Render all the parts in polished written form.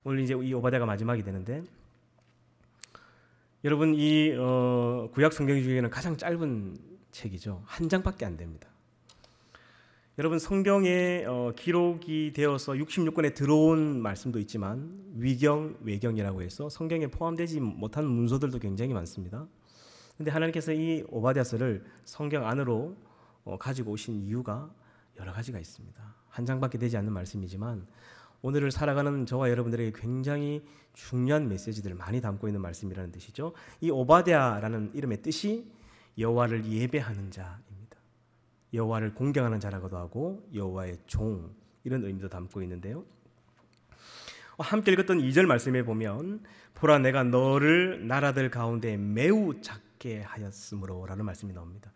오늘 이제 이 오바댜가 마지막이 되는데, 여러분 이 구약 성경 중에는 가장 짧은 책이죠. 한 장밖에 안 됩니다. 여러분 성경에 기록이 되어서 66권에 들어온 말씀도 있지만 위경, 외경이라고 해서 성경에 포함되지 못한 문서들도 굉장히 많습니다. 근데 하나님께서 이 오바댜서를 성경 안으로 가지고 오신 이유가 여러 가지가 있습니다. 한 장밖에 되지 않는 말씀이지만 오늘을 살아가는 저와 여러분들에게 굉장히 중요한 메시지들을 많이 담고 있는 말씀이라는 뜻이죠. 이 오바댜라는 이름의 뜻이 여호와를 예배하는 자입니다. 여호와를 공경하는 자라고도 하고 여호와의 종, 이런 의미도 담고 있는데요. 함께 읽었던 2절 말씀에 보면 보라 내가 너를 나라들 가운데 매우 작게 하였으므로 라는 말씀이 나옵니다.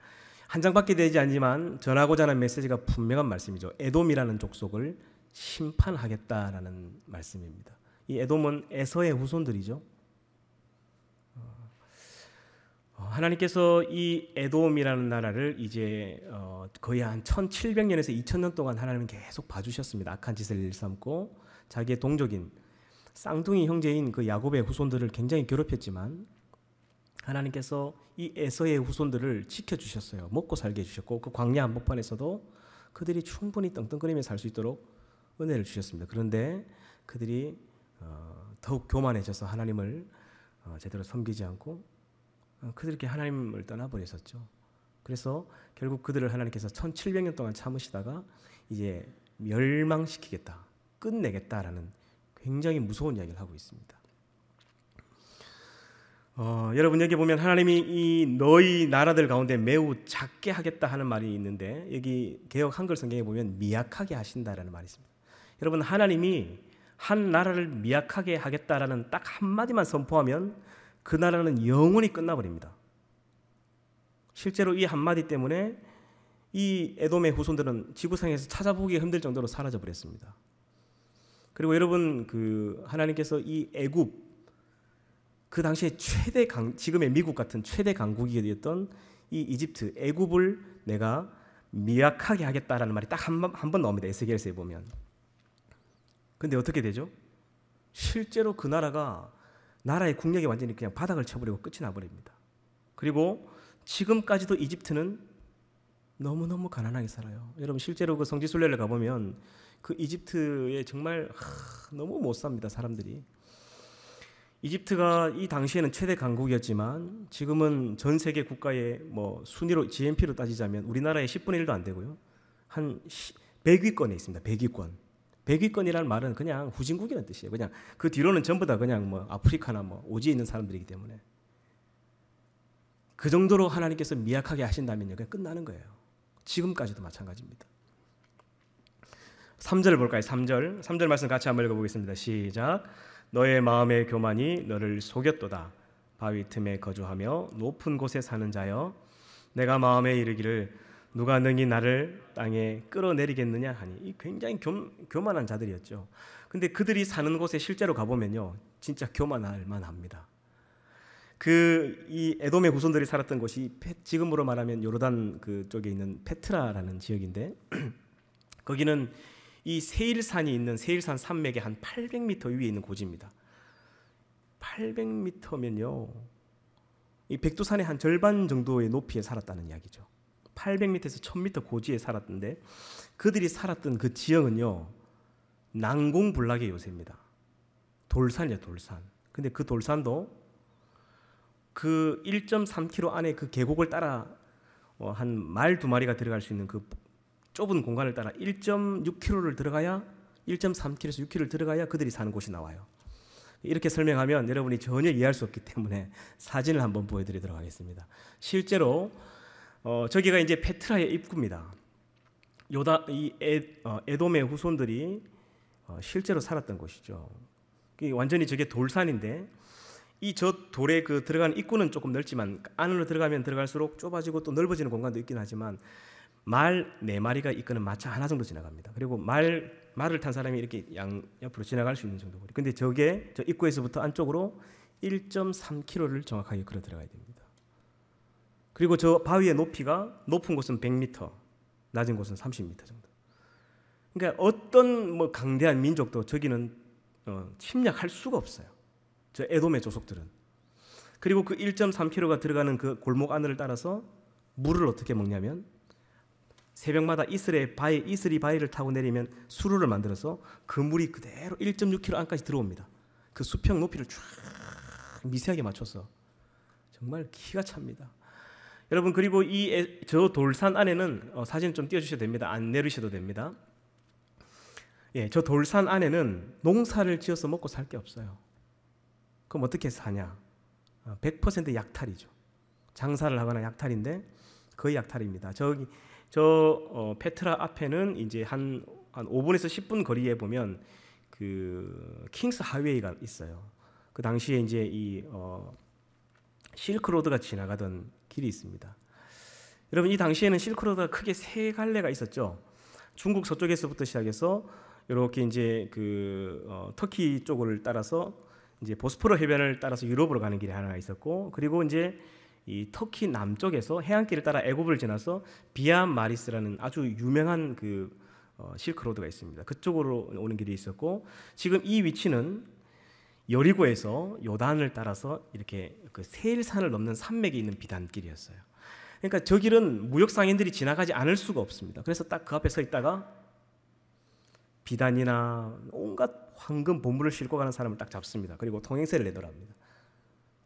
한 장밖에 되지 않지만 전하고자 하는 메시지가 분명한 말씀이죠. 에돔이라는 족속을 심판하겠다라는 말씀입니다. 이 에돔은 에서의 후손들이죠. 하나님께서 이 에돔이라는 나라를 이제 거의 한 1700년에서 2000년 동안 하나님은 계속 봐주셨습니다. 악한 짓을 일삼고 자기의 동족인 쌍둥이 형제인 그 야곱의 후손들을 굉장히 괴롭혔지만 하나님께서 이 에서의 후손들을 지켜주셨어요. 먹고 살게 해주셨고 그 광야 한복판에서도 그들이 충분히 떵떵거리며 살 수 있도록 은혜를 주셨습니다. 그런데 그들이 더욱 교만해져서 하나님을 제대로 섬기지 않고 그들께 하나님을 떠나버렸었죠. 그래서 결국 그들을 하나님께서 1700년 동안 참으시다가 이제 멸망시키겠다, 끝내겠다라는 굉장히 무서운 이야기를 하고 있습니다. 여러분 여기 보면 하나님이 이 너희 나라들 가운데 매우 작게 하겠다 하는 말이 있는데 여기 개역 한글 성경에 보면 미약하게 하신다라는 말이 있습니다. 여러분 하나님이 한 나라를 미약하게 하겠다라는 딱 한마디만 선포하면 그 나라는 영원히 끝나버립니다. 실제로 이 한마디 때문에 이 에돔의 후손들은 지구상에서 찾아보기 힘들 정도로 사라져 버렸습니다. 그리고 여러분 그 하나님께서 이 애굽 그 당시에 최대 지금의 미국 같은 최대 강국이 되었던 이 이집트 애굽을 내가 미약하게 하겠다라는 말이 딱 한 번 나옵니다. 에스겔서에 보면. 근데 어떻게 되죠? 실제로 그 나라의 국력이 완전히 그냥 바닥을 쳐버리고 끝이 나버립니다. 그리고 지금까지도 이집트는 너무너무 가난하게 살아요. 여러분 실제로 그 성지순례를 가보면 그 이집트에 정말 너무 못 삽니다. 사람들이. 이집트가 이 당시에는 최대 강국이었지만 지금은 전 세계 국가의 뭐 순위로 GNP로 따지자면 우리나라의 10분의 1도 안 되고요. 한 100위권에 있습니다. 100위권. 100위권이라는 말은 그냥 후진국이라는 뜻이에요. 그냥 그 뒤로는 전부 다 그냥 뭐 아프리카나 뭐 오지에 있는 사람들이기 때문에 그 정도로 하나님께서 미약하게 하신다면요, 그냥 끝나는 거예요. 지금까지도 마찬가지입니다. 3절 볼까요? 3절 말씀 같이 한번 읽어보겠습니다. 시작. 너의 마음의 교만이 너를 속였도다. 바위 틈에 거주하며 높은 곳에 사는 자여, 내가 마음에 이르기를 누가 능히 나를 땅에 끌어내리겠느냐 하니. 이 굉장히 교만한 자들이었죠. 근데 그들이 사는 곳에 실제로 가보면요, 진짜 교만할 만합니다. 이 에돔의 후손들이 살았던 곳이 지금으로 말하면 요르단 그쪽에 있는 페트라라는 지역인데 거기는 이 세일산이 있는 세일산 산맥의 한 800m 위에 있는 고지입니다. 800m면요, 이 백두산의 한 절반 정도의 높이에 살았다는 이야기죠. 800m에서 1000m 고지에 살았던데 그들이 살았던 그 지역은요, 난공불락의 요새입니다. 돌산이에요, 돌산. 근데 그 돌산도 그 1.3km 안에 그 계곡을 따라 한 말 2마리가 들어갈 수 있는 그 좁은 공간을 따라 1.6km를 들어가야 1.3km에서 6km를 들어가야 그들이 사는 곳이 나와요. 이렇게 설명하면 여러분이 전혀 이해할 수 없기 때문에 사진을 한번 보여드리도록 하겠습니다. 실제로 저기가 이제 페트라의 입구입니다. 에돔의 후손들이 실제로 살았던 곳이죠. 완전히 저게 돌산인데 이 저 돌에 그 들어가는 입구는 조금 넓지만 안으로 들어가면 들어갈수록 좁아지고 또 넓어지는 공간도 있긴 하지만 말 4마리가 이끄는 마차 하나 정도 지나갑니다. 그리고 말을 탄 사람이 이렇게 옆으로 지나갈 수 있는 정도. 근데 저게 저 입구에서부터 안쪽으로 1.3km를 정확하게 걸어 들어가야 됩니다. 그리고 저 바위의 높이가 높은 곳은 100m, 낮은 곳은 30m 정도. 그러니까 어떤 뭐 강대한 민족도 저기는 침략할 수가 없어요. 저 에돔의 조속들은. 그리고 그 1.3km가 들어가는 그 골목 안을 따라서 물을 어떻게 먹냐면 새벽마다 이슬이 바위를 타고 내리면 수로를 만들어서 그 물이 그대로 1.6km 안까지 들어옵니다. 그 수평 높이를 쫙 미세하게 맞춰서 정말 기가 찹니다. 여러분, 그리고 저 돌산 안에는 사진 좀 띄워주셔도 됩니다. 안 내리셔도 됩니다. 예, 저 돌산 안에는 농사를 지어서 먹고 살 게 없어요. 그럼 어떻게 사냐? 100% 약탈이죠. 장사를 하거나 약탈인데 거의 약탈입니다. 저 페트라 앞에는 이제 한 5분에서 10분 거리에 보면 그 킹스 하이웨이가 있어요. 그 당시에 이제 이 실크로드가 지나가던 길이 있습니다. 여러분, 이 당시에는 실크로드가 크게 세 갈래가 있었죠. 중국 서쪽에서부터 시작해서 이렇게 이제 그 터키 쪽을 따라서 이제 보스포러 해변을 따라서 유럽으로 가는 길이 하나 있었고, 그리고 이제 이 터키 남쪽에서 해안길을 따라 애굽을 지나서 비아 마리스라는 아주 유명한 그 실크로드가 있습니다. 그쪽으로 오는 길이 있었고, 지금 이 위치는 여리고에서 요단을 따라서 이렇게 그 세일산을 넘는 산맥이 있는 비단길이었어요. 그러니까 저 길은 무역 상인들이 지나가지 않을 수가 없습니다. 그래서 딱 그 앞에 서 있다가 비단이나 온갖 황금 보물을 싣고 가는 사람을 딱 잡습니다. 그리고 통행세를 내놓으라 합니다.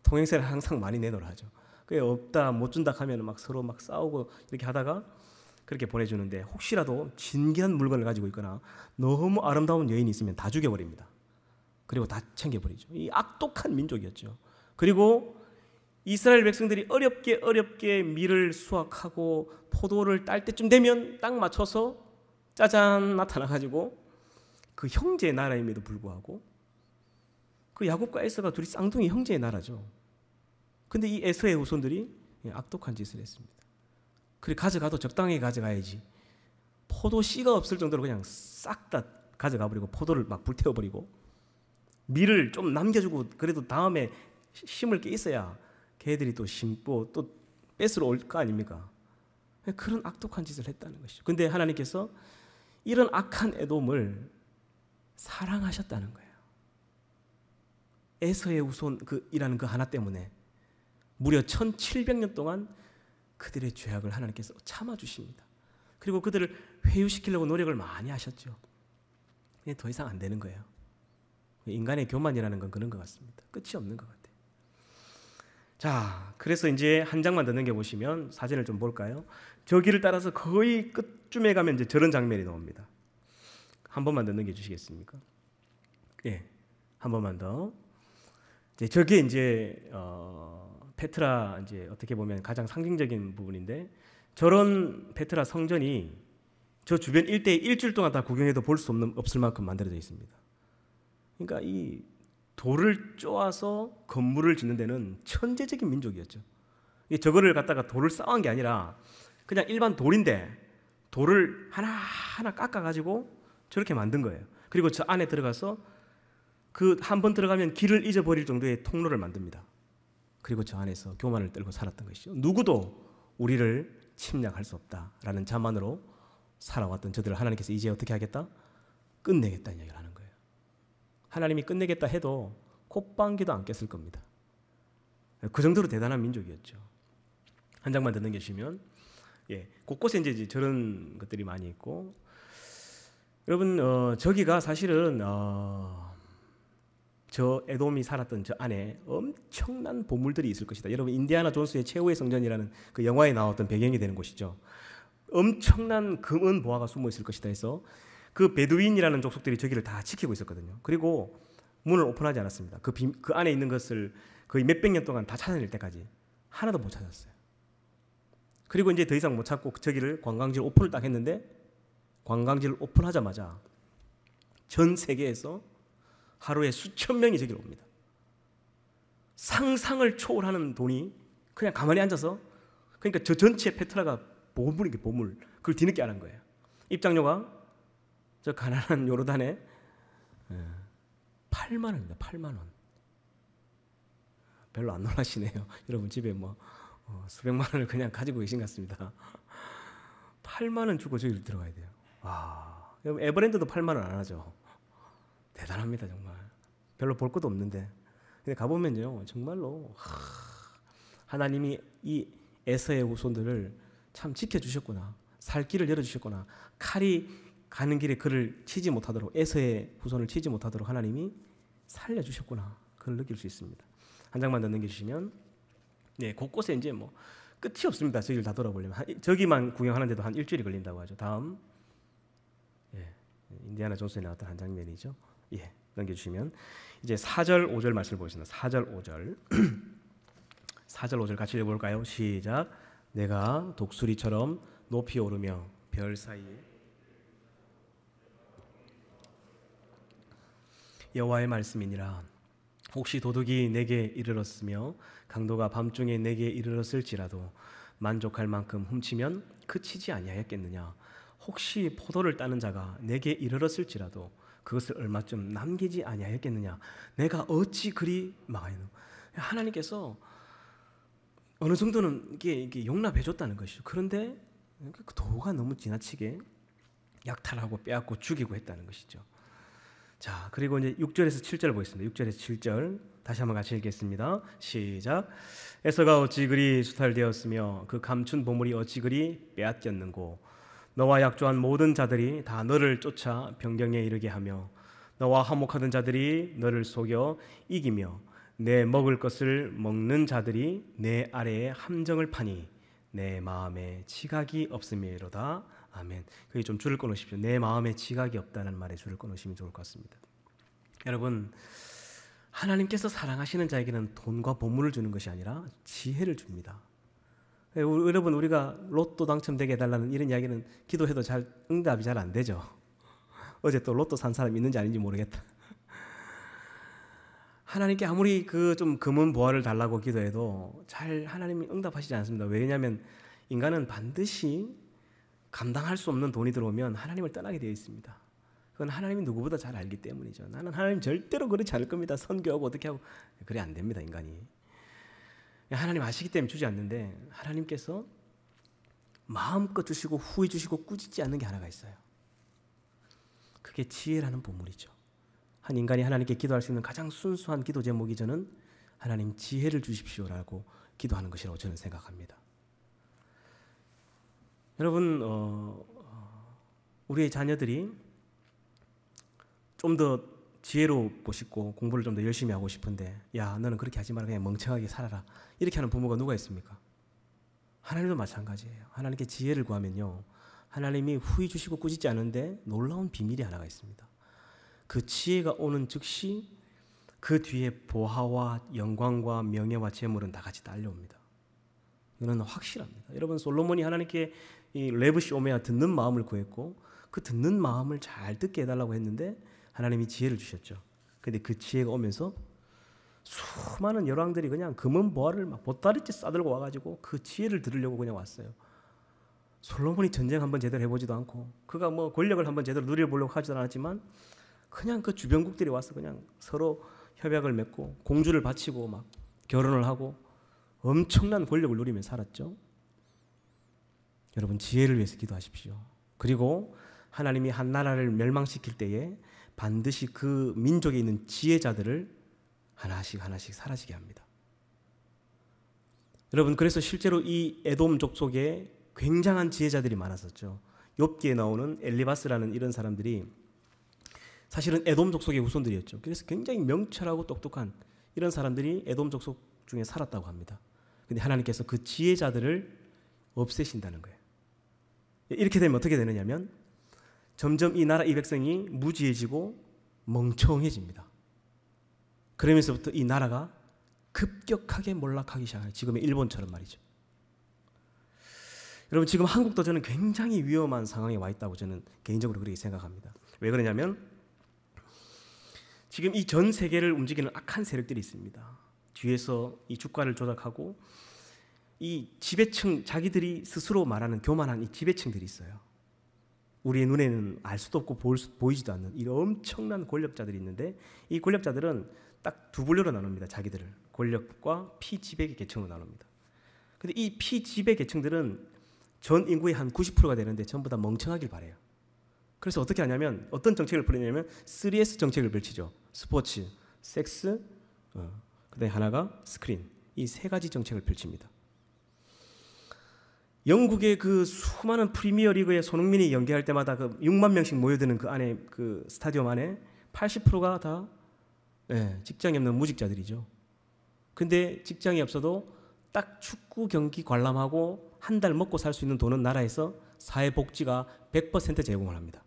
통행세를 항상 많이 내놓으라 하죠. 그게 없다 못 준다 하면 막 서로 막 싸우고 이렇게 하다가 그렇게 보내주는데, 혹시라도 진귀한 물건을 가지고 있거나 너무 아름다운 여인이 있으면 다 죽여버립니다. 그리고 다 챙겨버리죠. 이 악독한 민족이었죠. 그리고 이스라엘 백성들이 어렵게 밀을 수확하고 포도를 딸 때쯤 되면 딱 맞춰서 짜잔 나타나가지고 그 형제의 나라임에도 불구하고, 그 야곱과 에서가 둘이 쌍둥이 형제의 나라죠. 근데 이 에서의 후손들이 악독한 짓을 했습니다. 그래, 가져가도 적당히 가져가야지. 포도 씨가 없을 정도로 그냥 싹 다 가져가 버리고 포도를 막 불태워버리고, 밀을 좀 남겨주고 그래도 다음에 심을 게 있어야 걔들이 또 심고 또 뺏으러 올 거 아닙니까? 그런 악독한 짓을 했다는 것이죠. 근데 하나님께서 이런 악한 에돔을 사랑하셨다는 거예요. 에서의 후손이라는 그 하나 때문에 무려 1700년 동안 그들의 죄악을 하나님께서 참아주십니다. 그리고 그들을 회유시키려고 노력을 많이 하셨죠. 근데 더 이상 안 되는 거예요. 인간의 교만이라는 건 그런 것 같습니다. 끝이 없는 것 같아요. 자, 그래서 이제 한 장만 더 넘겨보시면 사진을 좀 볼까요? 저 길을 따라서 거의 끝쯤에 가면 이제 저런 장면이 나옵니다. 한 번만 더 넘겨주시겠습니까? 예, 한 번만 더. 저게 이제 페트라 이제 어떻게 보면 가장 상징적인 부분인데, 저런 페트라 성전이 저 주변 일대에 일주일 동안 다 구경해도 볼 수 없을 만큼 만들어져 있습니다. 그러니까 이 돌을 쪼아서 건물을 짓는 데는 천재적인 민족이었죠. 저거를 갖다가 돌을 쌓은 게 아니라 그냥 일반 돌인데 돌을 하나하나 깎아가지고 저렇게 만든 거예요. 그리고 저 안에 들어가서 그 한 번 들어가면 길을 잊어버릴 정도의 통로를 만듭니다. 그리고 저 안에서 교만을 떨고 살았던 것이죠. 누구도 우리를 침략할 수 없다라는 자만으로 살아왔던 저들을 하나님께서 이제 어떻게 하겠다? 끝내겠다는 얘기를 하는 거예요. 하나님이 끝내겠다 해도 콧방귀도 안 꼈을 겁니다. 그 정도로 대단한 민족이었죠. 한 장만 더 넘겨주시면, 예, 곳곳에 이제 저런 것들이 많이 있고, 여러분 저기가 사실은 저 에돔이 살았던 저 안에 엄청난 보물들이 있을 것이다. 여러분, 인디아나 존스의 최후의 성전이라는 그 영화에 나왔던 배경이 되는 곳이죠. 엄청난 금은 보화가 숨어 있을 것이다 해서 그 베두인이라는 족속들이 저기를 다 지키고 있었거든요. 그리고 문을 오픈하지 않았습니다. 그 안에 있는 것을 거의 몇백 년 동안 다 찾아낼 때까지 하나도 못 찾았어요. 그리고 이제 더 이상 못 찾고 저기를 관광지를 오픈을 딱 했는데, 관광지를 오픈하자마자 전 세계에서 하루에 수천 명이 저기로 옵니다. 상상을 초월하는 돈이 그냥 가만히 앉아서, 그러니까 저 전체 페트라가 보물이게 보물, 그걸 뒤늦게 아는 거예요. 입장료가 저 가난한 요르단에 8만 원입니다. 8만 원. 별로 안 놀라시네요. 여러분 집에 뭐 수백만 원을 그냥 가지고 계신 것 같습니다. 8만 원 주고 저기를 들어가야 돼요. 와, 여러분 에버랜드도 8만 원 안 하죠. 대단합니다 정말. 별로 볼 것도 없는데. 근데 가보면요, 정말로 하나님이 이 에서의 후손들을 참 지켜주셨구나. 살 길을 열어주셨구나. 칼이 가는 길에 그를 치지 못하도록, 에서의 후손을 치지 못하도록 하나님이 살려주셨구나. 그걸 느낄 수 있습니다. 한 장만 더 넘겨주시면, 네, 곳곳에 이제 뭐 끝이 없습니다. 저기를 다 돌아보려면 저기만 구경하는데도 한 일주일이 걸린다고 하죠. 다음, 예, 인디아나 존스에 나왔던 한 장면이죠. 예, 넘겨주시면 이제 4절 5절 말씀을 보겠습니다. 4절 5절 4절 5절 같이 읽어볼까요? 시작. 내가 독수리처럼 높이 오르며 별 사이에 여호와의 말씀이니라. 혹시 도둑이 내게 이르렀으며 강도가 밤중에 내게 이르렀을지라도 만족할 만큼 훔치면 그치지 아니하였겠느냐. 혹시 포도를 따는 자가 내게 이르렀을지라도 그것을 얼마쯤 남기지 아니하였겠느냐. 내가 어찌 그리 망하였노. 하나님께서 어느 정도는 이게 용납해 줬다는 것이죠. 그런데 그 도가 너무 지나치게 약탈하고 빼앗고 죽이고 했다는 것이죠. 자, 그리고 이제 6절에서 7절 보겠습니다. 6절에서 7절 다시 한번 같이 읽겠습니다. 시작. 에서가 어찌 그리 수탈되었으며 그 감춘 보물이 어찌 그리 빼앗겼는고. 너와 약조한 모든 자들이 다 너를 쫓아 변경에 이르게 하며 너와 화목하던 자들이 너를 속여 이기며 내 먹을 것을 먹는 자들이 내 아래에 함정을 파니 내 마음에 지각이 없음이로다. 아멘. 그게 좀 줄을 꺼놓으십시오. 내 마음에 지각이 없다는 말에 줄을 꺼놓으시면 좋을 것 같습니다. 여러분, 하나님께서 사랑하시는 자에게는 돈과 보물을 주는 것이 아니라 지혜를 줍니다. 여러분, 우리가 로또 당첨되게 해달라는 이런 이야기는 기도해도 응답이 잘 안 되죠. 어제 또 로또 산 사람 있는지 아닌지 모르겠다. 하나님께 아무리 좀 금은 보화를 달라고 기도해도 잘 하나님이 응답하시지 않습니다. 왜냐하면 인간은 반드시 감당할 수 없는 돈이 들어오면 하나님을 떠나게 되어 있습니다. 그건 하나님이 누구보다 잘 알기 때문이죠. 나는 하나님 절대로 그렇지 않을 겁니다. 선교하고 어떻게 하고 그래 안 됩니다. 인간이. 하나님 아시기 때문에 주지 않는데 하나님께서 마음껏 주시고 후히 주시고 꾸짖지 않는 게 하나가 있어요. 그게 지혜라는 보물이죠. 한 인간이 하나님께 기도할 수 있는 가장 순수한 기도 제목이 저는 하나님 지혜를 주십시오라고 기도하는 것이라고 저는 생각합니다. 여러분, 우리의 자녀들이 좀 더 지혜롭고 싶고 공부를 좀 더 열심히 하고 싶은데 야, 너는 그렇게 하지 마라. 그냥 멍청하게 살아라. 이렇게 하는 부모가 누가 있습니까? 하나님도 마찬가지예요. 하나님께 지혜를 구하면요, 하나님이 후히 주시고 꾸짖지 않은데 놀라운 비밀이 하나가 있습니다. 그 지혜가 오는 즉시 그 뒤에 보화와 영광과 명예와 재물은 다 같이 딸려옵니다. 이거는 확실합니다. 여러분, 솔로몬이 하나님께 이 레브시 오메아 듣는 마음을 구했고 그 듣는 마음을 잘 듣게 해달라고 했는데 하나님이 지혜를 주셨죠. 근데 그 지혜가 오면서 수많은 열왕들이 그냥 금은 보화를 막 보따리째 싸들고 와가지고 그 지혜를 들으려고 그냥 왔어요. 솔로몬이 전쟁 한번 제대로 해보지도 않고 그가 뭐 권력을 한번 제대로 누려보려고 하지도 않았지만 그냥 그 주변국들이 와서 그냥 서로 협약을 맺고 공주를 바치고 막 결혼을 하고 엄청난 권력을 누리며 살았죠. 여러분, 지혜를 위해서 기도하십시오. 그리고 하나님이 한 나라를 멸망시킬 때에 반드시 그 민족에 있는 지혜자들을 하나씩 사라지게 합니다. 여러분, 그래서 실제로 이 에돔 족속에 굉장한 지혜자들이 많았었죠. 욥기에 나오는 엘리바스라는 이런 사람들이 사실은 에돔 족속의 후손들이었죠. 그래서 굉장히 명철하고 똑똑한 이런 사람들이 에돔 족속 중에 살았다고 합니다. 근데 하나님께서 그 지혜자들을 없애신다는 거예요. 이렇게 되면 어떻게 되느냐면 점점 이 나라 이 백성이 무지해지고 멍청해집니다. 그러면서부터 이 나라가 급격하게 몰락하기 시작해요. 지금의 일본처럼 말이죠. 여러분, 지금 한국도 저는 굉장히 위험한 상황에 와 있다고 저는 개인적으로 그렇게 생각합니다. 왜 그러냐면 지금 이 전 세계를 움직이는 악한 세력들이 있습니다. 뒤에서 이 주가를 조작하고 이 지배층, 자기들이 스스로 말하는 교만한 이 지배층들이 있어요. 우리의 눈에는 알 수도 없고 보이지도 않는 이 엄청난 권력자들이 있는데 이 권력자들은 딱 두 분류로 나눕니다. 자기들을 권력과 피지배 계층으로 나눕니다. 근데 이 피지배 계층들은 전 인구의 한 90%가 되는데 전부 다 멍청하길 바래요. 그래서 어떻게 하냐면 어떤 정책을 벌이냐면 3S 정책을 펼치죠. 스포츠, 섹스, 그다음에 하나가 스크린. 이 세 가지 정책을 펼칩니다. 영국의 그 수많은 프리미어 리그에 손흥민이 연기할 때마다 그 6만 명씩 모여드는 그 안에 그 스타디움 안에 80%가 다 직장이 없는 무직자들이죠. 근데 직장이 없어도 딱 축구 경기 관람하고 한 달 먹고 살 수 있는 돈은 나라에서 사회복지가 100% 제공을 합니다.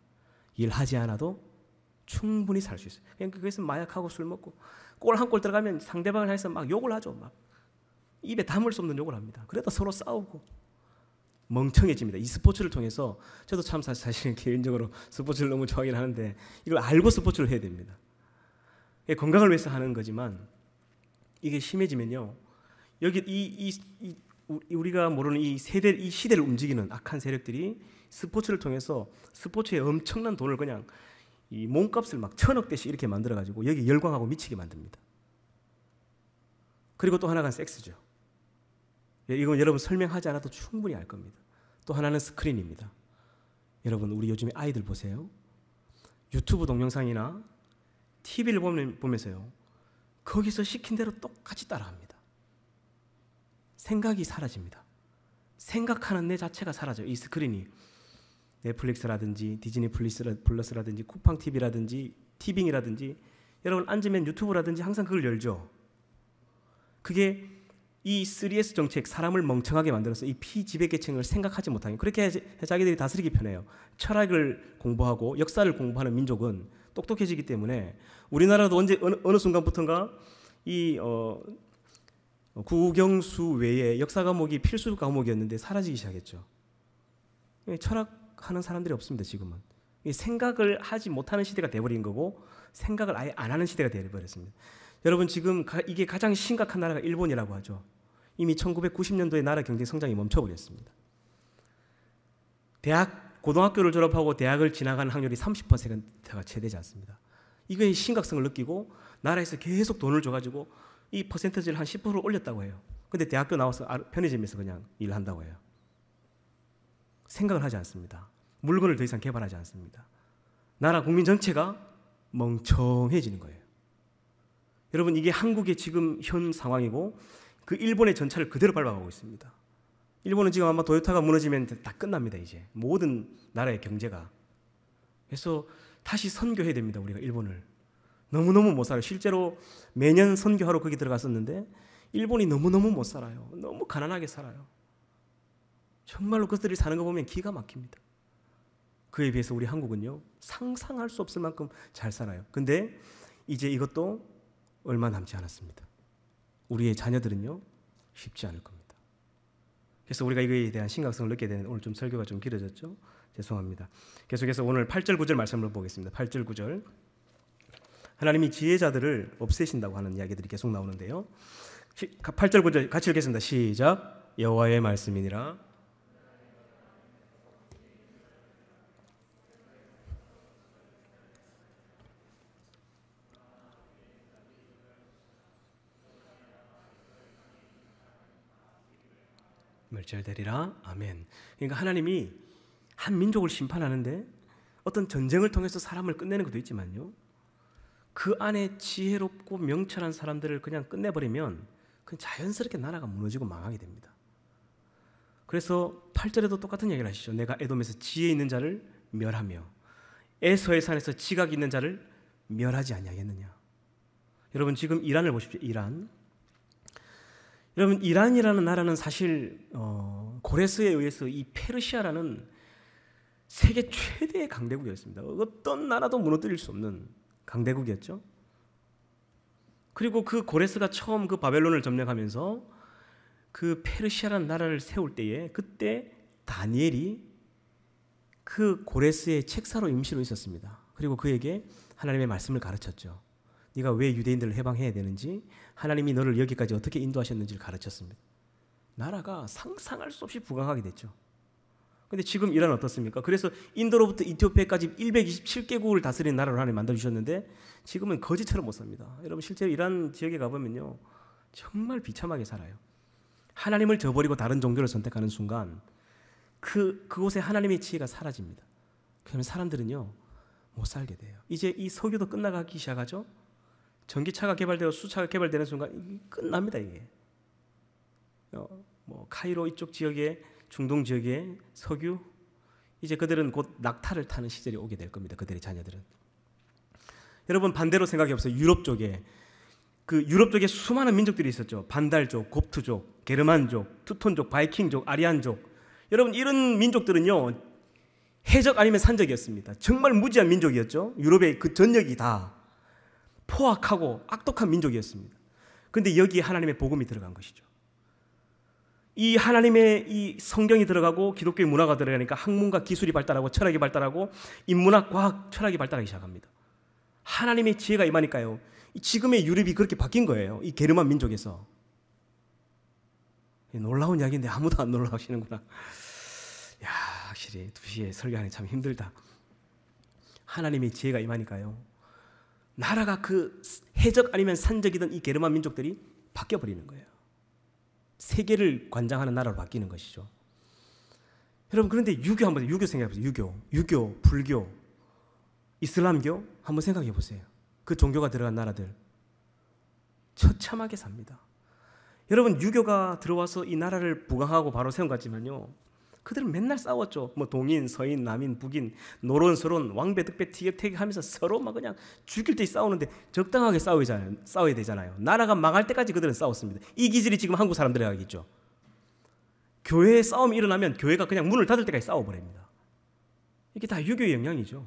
일하지 않아도 충분히 살 수 있어요. 그러니까 그래서 마약하고 술 먹고 골 한 골 들어가면 상대방을 해서 막 욕을 하죠. 막 입에 담을 수 없는 욕을 합니다. 그러다 서로 싸우고 멍청해집니다. 이 스포츠를 통해서 저도 참 사실 개인적으로 스포츠를 너무 좋아하긴 하는데 이걸 알고 스포츠를 해야 됩니다. 건강을 위해서 하는 거지만 이게 심해지면요. 여기 우리가 모르는 이 시대를 움직이는 악한 세력들이 스포츠를 통해서 스포츠에 엄청난 돈을 그냥 이 몸값을 막 1000억대씩 이렇게 만들어가지고 여기 열광하고 미치게 만듭니다. 그리고 또 하나가 섹스죠. 이건 여러분 설명하지 않아도 충분히 알 겁니다. 또 하나는 스크린입니다. 여러분 우리 요즘에 아이들 보세요. 유튜브 동영상이나 TV를 보면서요. 거기서 시킨 대로 똑같이 따라합니다. 생각이 사라집니다. 생각하는 내 자체가 사라져요. 이 스크린이 넷플릭스라든지 디즈니 플러스라든지 쿠팡 TV라든지 티빙이라든지 여러분 앉으면 유튜브라든지 항상 그걸 열죠. 그게 이 3S 정책, 사람을 멍청하게 만들어서 이 피지배계층을 생각하지 못하게 그렇게 해서 자기들이 다스리기 편해요. 철학을 공부하고 역사를 공부하는 민족은 똑똑해지기 때문에 우리나라도 어느 순간부터인가 이 국영수 외에 역사 과목이 필수 과목이었는데 사라지기 시작했죠. 철학하는 사람들이 없습니다. 지금은 생각을 하지 못하는 시대가 돼버린 거고 생각을 아예 안 하는 시대가 돼버렸습니다. 여러분 지금 이게 가장 심각한 나라가 일본이라고 하죠. 이미 1990년도에 나라 경제 성장이 멈춰버렸습니다. 고등학교를 졸업하고 대학을 지나가는 확률이 30%가 채 되지 않습니다. 이거의 심각성을 느끼고 나라에서 계속 돈을 줘가지고 이 퍼센트지를 한 10% 올렸다고 해요. 근데 대학교 나와서 편의점에서 그냥 일한다고 해요. 생각을 하지 않습니다. 물건을 더 이상 개발하지 않습니다. 나라 국민 전체가 멍청해지는 거예요. 여러분 이게 한국의 지금 현 상황이고 그 일본의 전차를 그대로 밟아가고 있습니다. 일본은 지금 아마 도요타가 무너지면 다 끝납니다. 이제 모든 나라의 경제가. 그래서 다시 선교해야 됩니다. 우리가 일본을. 너무너무 못 살아요. 실제로 매년 선교하러 거기 들어갔었는데 일본이 너무너무 못 살아요. 너무 가난하게 살아요. 정말로 그들이 사는 거 보면 기가 막힙니다. 그에 비해서 우리 한국은요 상상할 수 없을 만큼 잘 살아요. 근데 이제 이것도 얼마 남지 않았습니다. 우리의 자녀들은요 쉽지 않을 겁니다. 그래서 우리가 이거에 대한 심각성을 느끼게 되는 오늘 좀 설교가 좀 길어졌죠? 죄송합니다. 계속해서 오늘 8절 9절 말씀을 보겠습니다. 8절 9절 하나님이 지혜자들을 없애신다고 하는 이야기들이 계속 나오는데요. 8절 9절 같이 읽겠습니다. 시작. 여호와의 말씀이니라. 멸절되리라. 아멘. 그러니까 하나님이 한 민족을 심판하는데 어떤 전쟁을 통해서 사람을 끝내는 것도 있지만요. 그 안에 지혜롭고 명철한 사람들을 그냥 끝내버리면 그냥 자연스럽게 나라가 무너지고 망하게 됩니다. 그래서 8절에도 똑같은 얘기를 하시죠. 내가 에돔에서 지혜 있는 자를 멸하며 에서의 산에서 지각 있는 자를 멸하지 아니하겠느냐. 여러분 지금 이란을 보십시오. 이란. 여러분 이란이라는 나라는 사실 고레스에 의해서 이 페르시아라는 세계 최대의 강대국이었습니다. 어떤 나라도 무너뜨릴 수 없는 강대국이었죠. 그리고 그 고레스가 처음 그 바벨론을 점령하면서 그 페르시아라는 나라를 세울 때에 그때 다니엘이 그 고레스의 책사로 임시로 있었습니다. 그리고 그에게 하나님의 말씀을 가르쳤죠. 네가 왜 유대인들을 해방해야 되는지 하나님이 너를 여기까지 어떻게 인도하셨는지를 가르쳤습니다. 나라가 상상할 수 없이 부강하게 됐죠. 근데 지금 이란 어떻습니까? 그래서 인도로부터 이티오피아까지 127개국을 다스리는 나라로 하나님 만들어주셨는데 지금은 거지처럼 못 삽니다. 여러분 실제로 이란 지역에 가보면요 정말 비참하게 살아요. 하나님을 저버리고 다른 종교를 선택하는 순간 그곳에 하나님의 지혜가 사라집니다. 그러면 사람들은요 못 살게 돼요. 이제 이 석유도 끝나가기 시작하죠. 전기차가 개발되고 수차가 개발되는 순간 이게 끝납니다. 이게 뭐 카이로 이쪽 지역에, 중동 지역에 석유, 이제 그들은 곧 낙타를 타는 시절이 오게 될 겁니다. 그들의 자녀들은. 여러분 반대로 생각해 보세요. 유럽 쪽에 수많은 민족들이 있었죠. 반달족, 곱트족, 게르만족, 투톤족, 바이킹족, 아리안족. 여러분 이런 민족들은요, 해적 아니면 산적이었습니다. 정말 무지한 민족이었죠. 유럽의 그 전역이 다 포악하고 악독한 민족이었습니다. 그런데 여기에 하나님의 복음이 들어간 것이죠. 이 하나님의 이 성경이 들어가고 기독교의 문화가 들어가니까 학문과 기술이 발달하고 철학이 발달하고 인문학, 과학, 철학이 발달하기 시작합니다. 하나님의 지혜가 임하니까요, 지금의 유럽이 그렇게 바뀐 거예요. 이 게르만 민족에서. 놀라운 이야기인데 아무도 안 놀라우시는구나. 야, 확실히 2시에 설교하니 참 힘들다. 하나님의 지혜가 임하니까요, 나라가 그 해적 아니면 산적이던 이 게르만 민족들이 바뀌어버리는 거예요. 세계를 관장하는 나라로 바뀌는 것이죠. 여러분 그런데 유교 한번, 유교 생각해 보세요. 유교, 불교, 이슬람교 한번 생각해 보세요. 그 종교가 들어간 나라들 처참하게 삽니다. 여러분 유교가 들어와서 이 나라를 부강하고 바로 세운 것 같지만요, 그들은 맨날 싸웠죠. 뭐 동인, 서인, 남인, 북인, 노론, 서론, 왕배, 득배, 티격태격하면서 서로 막 그냥 죽일 때 싸우는데 적당하게 싸워야 되잖아요. 나라가 망할 때까지 그들은 싸웠습니다. 이 기질이 지금 한국 사람들에게 있죠. 교회에 싸움이 일어나면 교회가 그냥 문을 닫을 때까지 싸워버립니다. 이게 다 유교의 영향이죠.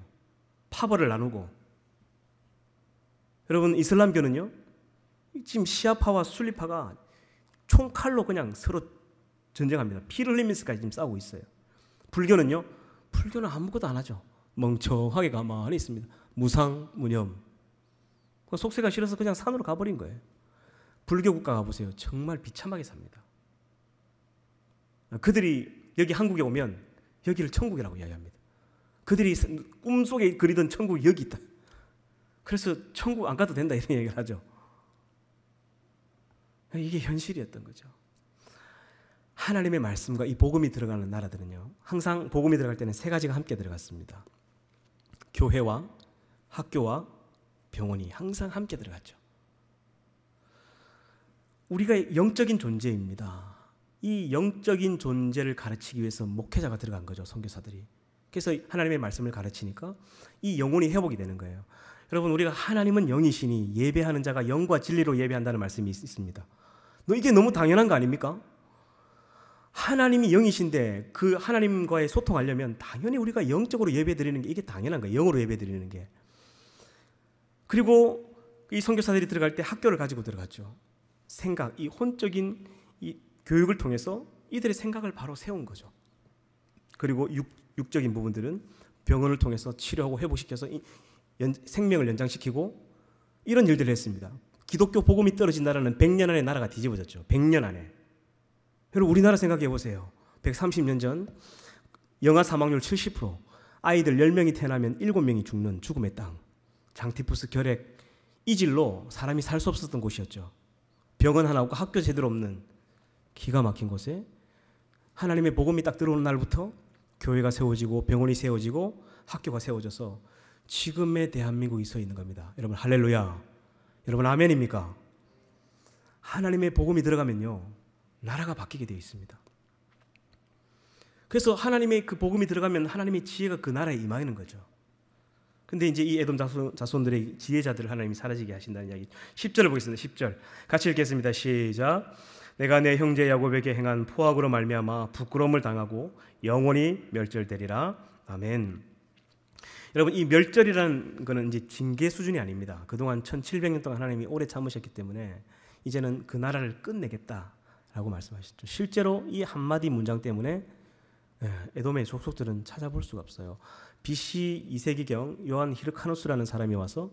파벌을 나누고. 여러분 이슬람교는요, 지금 시아파와 순리파가 총칼로 그냥 서로 전쟁합니다. 피를 흘리면서까지 지금 싸우고 있어요. 불교는요, 불교는 아무것도 안 하죠. 멍청하게 가만히 있습니다. 무상, 무념. 속세가 싫어서 그냥 산으로 가버린 거예요. 불교 국가 가보세요. 정말 비참하게 삽니다. 그들이 여기 한국에 오면 여기를 천국이라고 이야기합니다. 그들이 꿈속에 그리던 천국이 여기 있다. 그래서 천국 안 가도 된다 이런 얘기를 하죠. 이게 현실이었던 거죠. 하나님의 말씀과 이 복음이 들어가는 나라들은요, 항상 복음이 들어갈 때는 3가지가 함께 들어갔습니다. 교회와 학교와 병원이 항상 함께 들어갔죠. 우리가 영적인 존재입니다. 이 영적인 존재를 가르치기 위해서 목회자가 들어간 거죠. 선교사들이. 그래서 하나님의 말씀을 가르치니까 이 영혼이 회복이 되는 거예요. 여러분 우리가 하나님은 영이시니 예배하는 자가 영과 진리로 예배한다는 말씀이 있습니다. 이게 너무 당연한 거 아닙니까? 하나님이 영이신데 그 하나님과의 소통하려면 당연히 우리가 영적으로 예배드리는 게 이게 당연한 거예요. 영으로 예배드리는 게. 그리고 이 선교사들이 들어갈 때 학교를 가지고 들어갔죠. 생각, 이 혼적인 이 교육을 통해서 이들의 생각을 바로 세운 거죠. 그리고 육적인 부분들은 병원을 통해서 치료하고 회복시켜서 생명을 연장시키고 이런 일들을 했습니다. 기독교 복음이 떨어진 나라는 100년 안에 나라가 뒤집어졌죠. 100년 안에. 여러분 우리나라 생각해 보세요. 130년 전 영아 사망률 70%, 아이들 10명이 태어나면 7명이 죽는 죽음의 땅, 장티푸스, 결핵, 이질로 사람이 살 수 없었던 곳이었죠. 병원 하나 없고 학교 제대로 없는 기가 막힌 곳에 하나님의 복음이 딱 들어오는 날부터 교회가 세워지고 병원이 세워지고 학교가 세워져서 지금의 대한민국이 서 있는 겁니다. 여러분 할렐루야. 여러분 아멘입니까? 하나님의 복음이 들어가면요, 나라가 바뀌게 되어 있습니다. 그래서 하나님의 그 복음이 들어가면 하나님의 지혜가 그 나라에 임하는 거죠. 근데 이제 이 에돔 자손들의 지혜자들을 하나님이 사라지게 하신다는 이야기. 10절을 보겠습니다. 10절. 같이 읽겠습니다. 시작. 내가 내 형제 야곱에게 행한 포악으로 말미암아 부끄러움을 당하고 영원히 멸절되리라. 아멘. 여러분 이 멸절이라는 거는 이제 징계 수준이 아닙니다. 그동안 1700년 동안 하나님이 오래 참으셨기 때문에 이제는 그 나라를 끝내겠다라고 말씀하셨죠. 실제로 이 한마디 문장 때문에 에돔의 족속들은 찾아볼 수가 없어요. BC 2세기경 요한 히르카누스라는 사람이 와서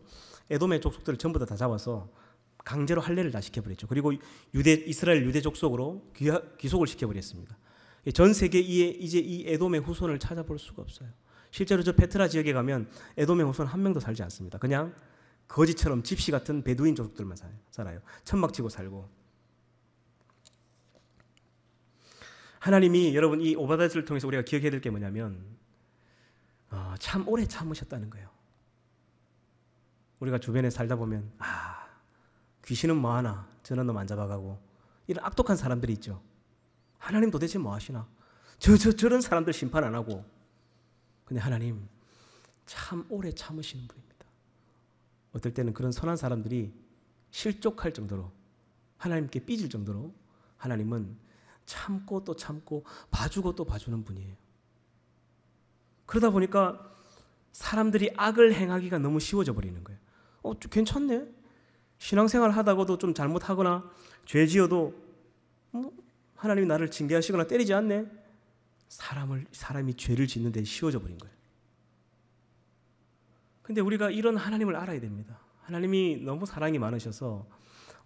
에돔의 족속들을 전부 다 잡아서 강제로 할례를 다 시켜버렸죠. 그리고 이스라엘 유대 족속으로 귀속을 시켜버렸습니다. 전 세계에 이제 이 에돔의 후손을 찾아볼 수가 없어요. 실제로 저 페트라 지역에 가면 에돔의 후손 한 명도 살지 않습니다. 그냥 거지처럼 집시 같은 베두인 족속들만 살아요. 천막치고 살고. 하나님이 여러분 이 오바댜를 통해서 우리가 기억해야 될 게 뭐냐면 참 오래 참으셨다는 거예요. 우리가 주변에 살다 보면 귀신은 뭐하나, 저런 놈 안 잡아가고, 이런 악독한 사람들이 있죠. 하나님 도대체 뭐 하시나? 저런 사람들 심판 안 하고. 근데 하나님 참 오래 참으시는 분입니다. 어떨 때는 그런 선한 사람들이 실족할 정도로, 하나님께 삐질 정도로 하나님은 참고 또 참고 봐주고 또 봐주는 분이에요. 그러다 보니까 사람들이 악을 행하기가 너무 쉬워져 버리는 거예요. 괜찮네. 신앙생활 하다가도 좀 잘못하거나 죄 지어도 하나님이 나를 징계하시거나 때리지 않네. 사람이 죄를 짓는 데 쉬워져 버린 거예요. 근데 우리가 이런 하나님을 알아야 됩니다. 하나님이 너무 사랑이 많으셔서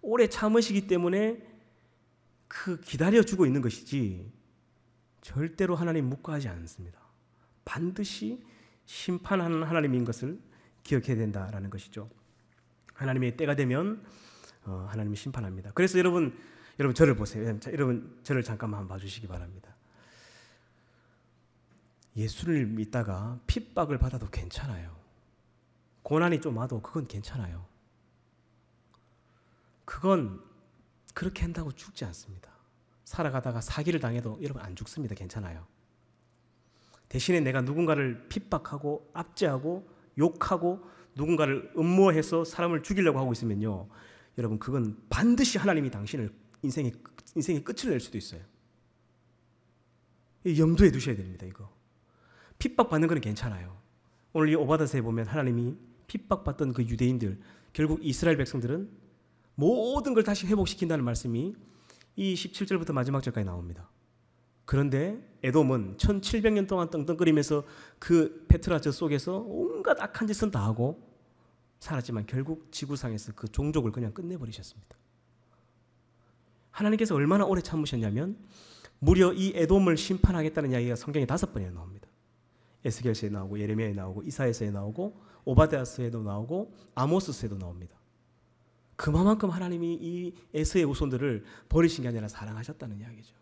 오래 참으시기 때문에 기다려주고 있는 것이지 절대로 하나님 묵과하지 않습니다. 반드시 심판하는 하나님인 것을 기억해야 된다라는 것이죠. 하나님의 때가 되면 하나님이 심판합니다. 그래서 여러분 저를 보세요. 여러분 저를 잠깐만 한번 봐주시기 바랍니다. 예수를 믿다가 핍박을 받아도 괜찮아요. 고난이 좀 와도 그건 괜찮아요. 그건 그렇게 한다고 죽지 않습니다. 살아가다가 사기를 당해도 여러분 안 죽습니다. 괜찮아요. 대신에 내가 누군가를 핍박하고 압제하고 욕하고 누군가를 음모해서 사람을 죽이려고 하고 있으면요, 여러분 그건 반드시 하나님이 당신을 인생의 끝을 낼 수도 있어요. 염두에 두셔야 됩니다. 이거 핍박받는 건 괜찮아요. 오늘 이 오바다서에 보면 하나님이 핍박받던 그 유대인들, 결국 이스라엘 백성들은 모든 걸 다시 회복시킨다는 말씀이 이 17절부터 마지막 절까지 나옵니다. 그런데 에돔은 1700년 동안 떵떵거리면서 그 페트라저 속에서 온갖 악한 짓은 다 하고 살았지만 결국 지구상에서 그 종족을 그냥 끝내버리셨습니다. 하나님께서 얼마나 오래 참으셨냐면 무려 이 에돔을 심판하겠다는 이야기가 성경에 5번이나 나옵니다. 에스겔서에 나오고 예레미야에 나오고 이사야서에 나오고 오바댜서에도 나오고 아모스서에도 나옵니다. 그만큼 하나님이 이 에서의 후손들을 버리신 게 아니라 사랑하셨다는 이야기죠.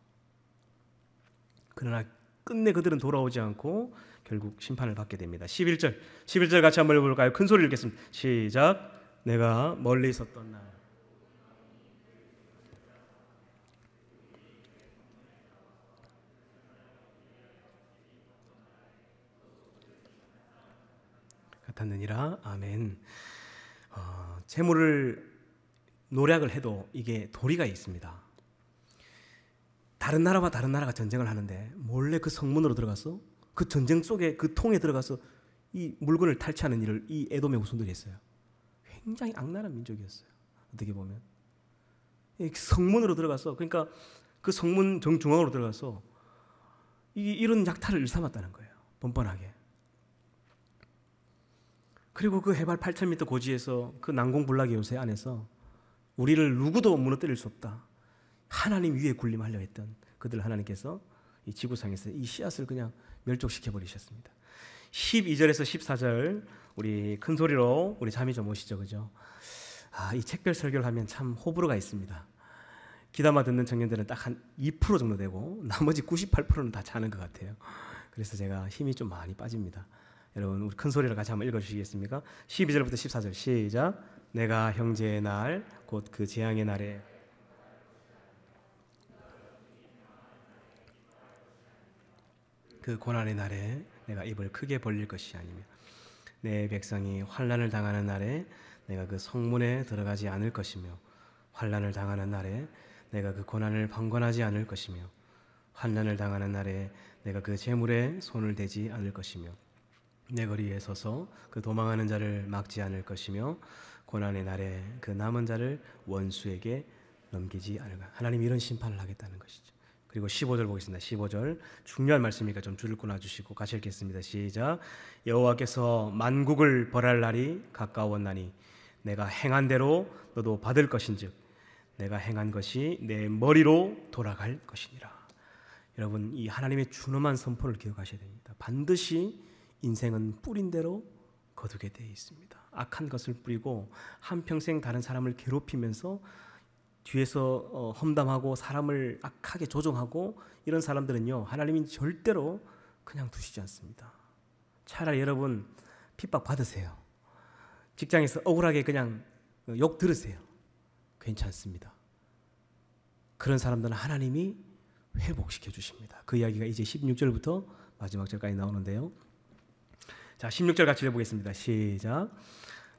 그러나 끝내 그들은 돌아오지 않고 결국 심판을 받게 됩니다. 11절 같이 한번 읽어볼까요? 큰 소리를 읽겠습니다. 시작. 내가 멀리 있었던 날 같았느니라. 아멘. 재물을 노력을 해도 이게 도리가 있습니다. 다른 나라와 다른 나라가 전쟁을 하는데 몰래 그 성문으로 들어가서 그 전쟁 속에 그 통에 들어가서 이 물건을 탈취하는 일을 이 에돔의 후손들이 했어요. 굉장히 악랄한 민족이었어요. 어떻게 보면 성문으로 들어가서, 그러니까 그 성문 정중앙으로 들어가서 이런 약탈을 일삼았다는 거예요. 뻔뻔하게. 그리고 그 해발 8,000m 고지에서 그 난공불락의 요새 안에서 우리를 누구도 무너뜨릴 수 없다, 하나님 위에 군림하려 했던 그들 하나님께서 이 지구상에서 이 씨앗을 그냥 멸족시켜 버리셨습니다. 12절에서 14절 우리 큰 소리로 우리 잠이 좀 오시죠, 그죠? 이 책별 설교를 하면 참 호불호가 있습니다. 귀담아 듣는 청년들은 딱 한 2% 정도 되고 나머지 98%는 다 자는 것 같아요. 그래서 제가 힘이 좀 많이 빠집니다. 여러분 우리 큰 소리로 같이 한번 읽어주시겠습니까? 12절부터 14절 시작. 내가 형제의 날 곧 그 재앙의 날에 그 고난의 날에 내가 입을 크게 벌릴 것이 아니며 내 백성이 환난을 당하는 날에 내가 그 성문에 들어가지 않을 것이며 환난을 당하는 날에 내가 그 고난을 방관하지 않을 것이며 환난을 당하는 날에 내가 그 재물에 손을 대지 않을 것이며 내 거리에 서서 그 도망하는 자를 막지 않을 것이며 고난의 날에 그 남은 자를 원수에게 넘기지 않을 것. 하나님 이런 심판을 하겠다는 것이죠. 그리고 15절 보겠습니다. 15절 중요한 말씀이니까 좀 줄을 끊어주시고 같이 읽겠습니다. 시작. 여호와께서 만국을 벌할 날이 가까웠나니 내가 행한 대로 너도 받을 것인즉 내가 행한 것이 내 머리로 돌아갈 것이니라. 여러분 이 하나님의 준엄한 선포를 기억하셔야 됩니다. 반드시 인생은 뿌린 대로 거두게 되어 있습니다. 악한 것을 뿌리고 한평생 다른 사람을 괴롭히면서 뒤에서 험담하고 사람을 악하게 조종하고 이런 사람들은요 하나님이 절대로 그냥 두시지 않습니다. 차라리 여러분 핍박 받으세요. 직장에서 억울하게 그냥 욕 들으세요. 괜찮습니다. 그런 사람들은 하나님이 회복시켜 주십니다. 그 이야기가 이제 16절부터 마지막 절까지 나오는데요. 자, 16절 같이 읽어보겠습니다. 시작.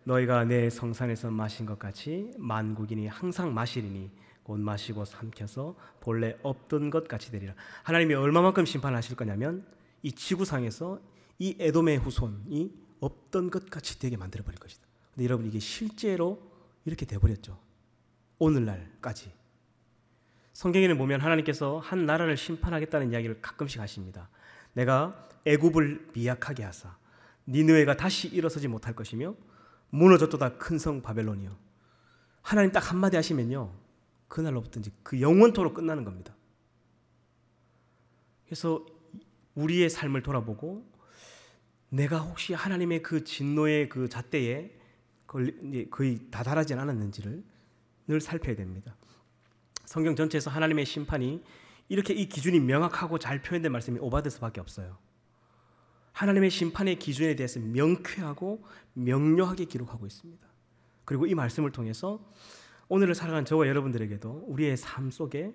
너희가 내 성산에서 마신 것 같이 만국인이 항상 마시리니 곧 마시고 삼켜서 본래 없던 것 같이 되리라. 하나님이 얼마만큼 심판하실 거냐면 이 지구상에서 이 에돔의 후손이 없던 것 같이 되게 만들어버릴 것이다. 근데 여러분, 이게 실제로 이렇게 돼버렸죠. 오늘날까지. 성경에는 보면 하나님께서 한 나라를 심판하겠다는 이야기를 가끔씩 하십니다. 내가 애굽을 미약하게 하사 니느웨가 다시 일어서지 못할 것이며 무너졌도다 큰 성 바벨론이요. 하나님 딱 한마디 하시면요, 그날로부터 이제 그 영원토록 끝나는 겁니다. 그래서 우리의 삶을 돌아보고 내가 혹시 하나님의 그 진노의 그 잣대에 거의 다다르지 않았는지를 늘 살펴야 됩니다. 성경 전체에서 하나님의 심판이 이렇게 이 기준이 명확하고 잘 표현된 말씀이 오바댜서밖에 없어요. 하나님의 심판의 기준에 대해서 명쾌하고 명료하게 기록하고 있습니다. 그리고 이 말씀을 통해서 오늘을 살아가는 저와 여러분들에게도 우리의 삶 속에